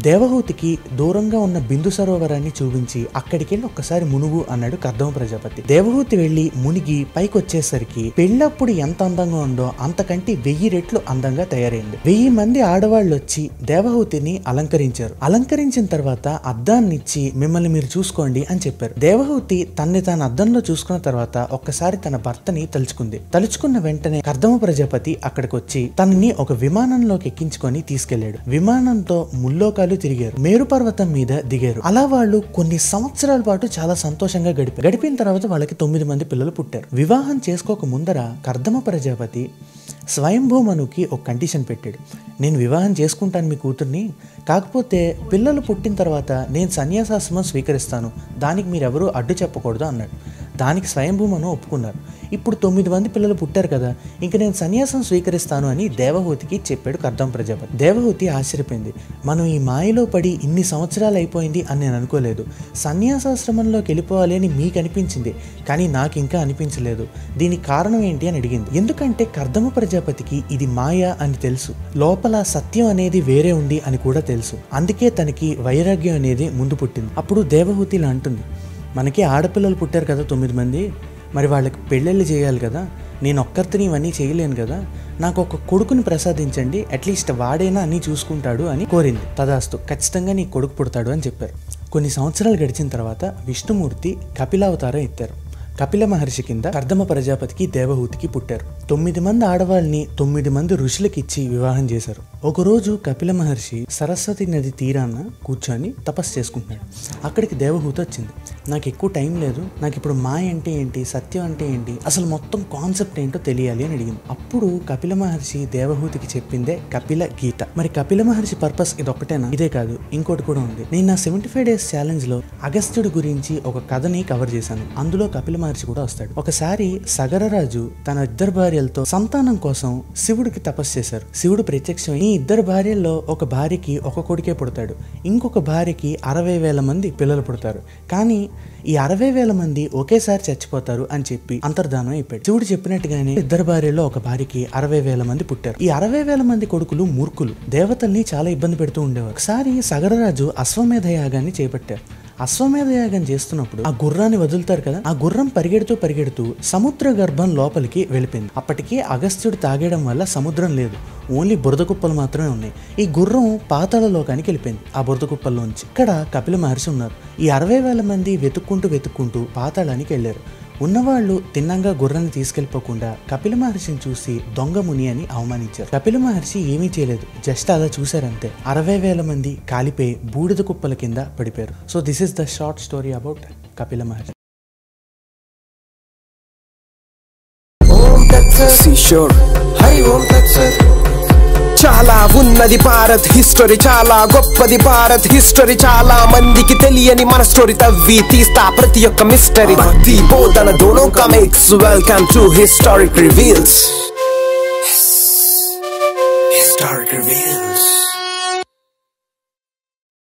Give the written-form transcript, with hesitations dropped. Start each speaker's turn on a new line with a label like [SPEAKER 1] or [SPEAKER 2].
[SPEAKER 1] దేవహూతికి దూరంగా ఉన్న బిందు సరోవరాన్ని చూపించి అక్కడికి వెళ్ళి ఒక్కసారి మునుగు అన్నాడు కర్దమ ప్రజాపతి. దేవహూతి వెళ్లి మునిగి పైకి వచ్చేసరికి పెళ్ళప్పుడు ఎంత అందంగా ఉందో అంతకంటే 1000 రెట్లు అందంగా తయారైంది. 1000 మంది ఆడవాళ్ళు వచ్చి దేవహూతిని అలంకరించారు. అలంకరించిన తర్వాత అద్దాన్నిచ్చి మిమ్మల్ని మీరు చూసుకోండి అని చెప్పారు. దేవహూతి తన్ని తాను అద్దంలో చూసుకున్న తర్వాత ఒక్కసారి తన భర్తని తలుచుకుంది. తలుచుకున్న వెంటనే కర్దమ ప్రజాపతి అక్కడికి వచ్చి తనని ఒక విమానంలోకి ఎక్కించుకొని తీసుకెళ్లాడు. విమానంతో ముల్లోకాలు తిరిగారు. మేరు పర్వతం మీద దిగారు. అలా వాళ్ళు కొన్ని సంవత్సరాల పాటు చాలా సంతోషంగా గడిపిన తర్వాత వాళ్ళకి 9 మంది పిల్లలు పుట్టారు. వివాహం చేసుకోక ముందర కర్దమ ప్రజాపతి స్వయంభూమనుకి ఒక కండిషన్ పెట్టాడు. నేను వివాహం చేసుకుంటాను మీ కూతుర్ని, కాకపోతే పిల్లలు పుట్టిన తర్వాత నేను సన్యాసాశ్రమం స్వీకరిస్తాను, దానికి మీరెవరూ అడ్డు చెప్పకూడదు అన్నాడు. దానికి స్వయంభూమను ఒప్పుకున్నారు. ఇప్పుడు 9 మంది పిల్లలు పుట్టారు కదా, ఇంక నేను సన్యాసం స్వీకరిస్తాను అని దేవహూతికి చెప్పాడు కర్దమ ప్రజాపతి. దేవహూతి ఆశ్చర్యపోయింది. మనం ఈ మాయలో పడి ఇన్ని సంవత్సరాలు అయిపోయింది అని నేను అనుకోలేదు. సన్యాసాశ్రమంలోకి వెళ్ళిపోవాలి అని మీకు అనిపించింది, కానీ నాకు ఇంకా అనిపించలేదు. దీనికి కారణం ఏంటి అని అడిగింది. ఎందుకంటే కర్దమ ప్రజాపతికి ఇది మాయ అని తెలుసు, లోపల సత్యం అనేది వేరే ఉంది అని కూడా తెలుసు. అందుకే తనకి వైరాగ్యం అనేది ముందు పుట్టింది. అప్పుడు దేవహూతి ఇలా అంటుంది, మనకి ఆడపిల్లలు పుట్టారు కదా 9 మంది, మరి వాళ్ళకి పెళ్ళిళ్ళు చేయాలి కదా, నేను ఒక్కరిని ఇవన్నీ చేయలేను కదా, నాకు ఒక కొడుకుని ప్రసాదించండి, అట్లీస్ట్ వాడైనా అన్నీ చూసుకుంటాడు అని కోరింది. తదాస్తు, ఖచ్చితంగా నీ కొడుకు పుడతాడు అని చెప్పారు. కొన్ని సంవత్సరాలు గడిచిన తర్వాత విష్ణుమూర్తి కపిలావతారం ఎత్తారు. కపిల మహర్షి కింద కర్దమ ప్రజాపతికి దేవహూతికి పుట్టారు. 9 మంది ఆడవాళ్ళని 9 మంది ఋషులకి ఇచ్చి వివాహం చేశారు. ఒకరోజు కపిల మహర్షి సరస్వతి నది తీరాన కూర్చొని తపస్సు చేసుకుంటున్నాడు. అక్కడికి దేవహూతి వచ్చింది. నాకు ఎక్కువ టైం లేదు, నాకు ఇప్పుడు మాయ అంటే ఏంటి, సత్యం అంటే ఏంటి, అసలు మొత్తం కాన్సెప్ట్ ఏంటో తెలియాలి అని అడిగింది. అప్పుడు కపిల మహర్షి దేవహూతికి చెప్పిందే కపిల గీత. మరి కపిల మహర్షి పర్పస్ ఇదొక్కటేనా? ఇదే కాదు, ఇంకోటి కూడా ఉంది. నేను నా 75 days ఛాలెంజ్ లో అగస్త్యుడి గురించి ఒక కథని కవర్ చేశాను. అందులో కపిల మహర్షి కూడా వస్తాడు. ఒకసారి సగరరాజు తన 2 భార్యలతో సంతానం కోసం శివుడికి తపస్సు చేశారు. శివుడు ప్రత్యక్షమై ఈ 2 భార్యల్లో ఒక భార్యకి ఒక కొడుకే పుడతాడు, ఇంకొక భార్యకి 60,000 మంది పిల్లలు పుడతారు, కానీ ఈ 60,000 మంది ఒకేసారి చచ్చిపోతారు అని చెప్పి అంతర్ధానం అయిపోయాడు. శివుడు చెప్పినట్టుగానే 2 భార్యల్లో ఒక భార్యకి 60,000 మంది పుట్టారు. ఈ 60,000 మంది కొడుకులు మూర్ఖులు, దేవతల్ని చాలా ఇబ్బంది పెడుతూ ఉండేవారు. ఒకసారి సగరరాజు అశ్వమేధ యాగాన్ని చేపట్టారు. అశ్వమేధ యాగం చేస్తున్నప్పుడు ఆ గుర్రాన్ని వదులుతారు కదా, ఆ గుర్రం పరిగెడుతూ సముద్ర గర్భం లోపలికి వెళ్ళిపోయింది. అప్పటికి అగస్త్యుడు తాగేయడం వల్ల సముద్రం లేదు, ఓన్లీ బురద కుప్పలు మాత్రమే ఉన్నాయి. ఈ గుర్రం పాతాళ లోకానికి వెళ్ళిపోయింది ఆ బురద కుప్పల్లోంచి. ఇక్కడ కపిల మహర్షి ఉన్నారు. ఈ 60,000 మంది వెతుక్కుంటూ పాతాళానికి వెళ్ళారు. ఉన్నవాళ్ళు తిన్నంగా గుర్రాన్ని తీసుకెళ్లిపోకుండా కపిల మహర్షిని చూసి దొంగ ముని అని అవమానించారు. కపిల మహర్షి ఏమీ చేయలేదు, జస్ట్ అలా చూసారంతే. 60,000 మంది కాలిపోయి బూడిద కుప్పల కింద పడిపోయారు. So this is the short story about Kapila Maharshi.
[SPEAKER 2] చాలా ఉన్నది భారత్ హిస్టరీ, చాలా గొప్పది భారత్ హిస్టరీ, చాలా మందికి తెలియని మన స్టోరీ తవ్వి తీస్తా ప్రతి ఒక్క మిస్టరీ. భక్తి బోధన దోనో కా mix, welcome to historic reveals.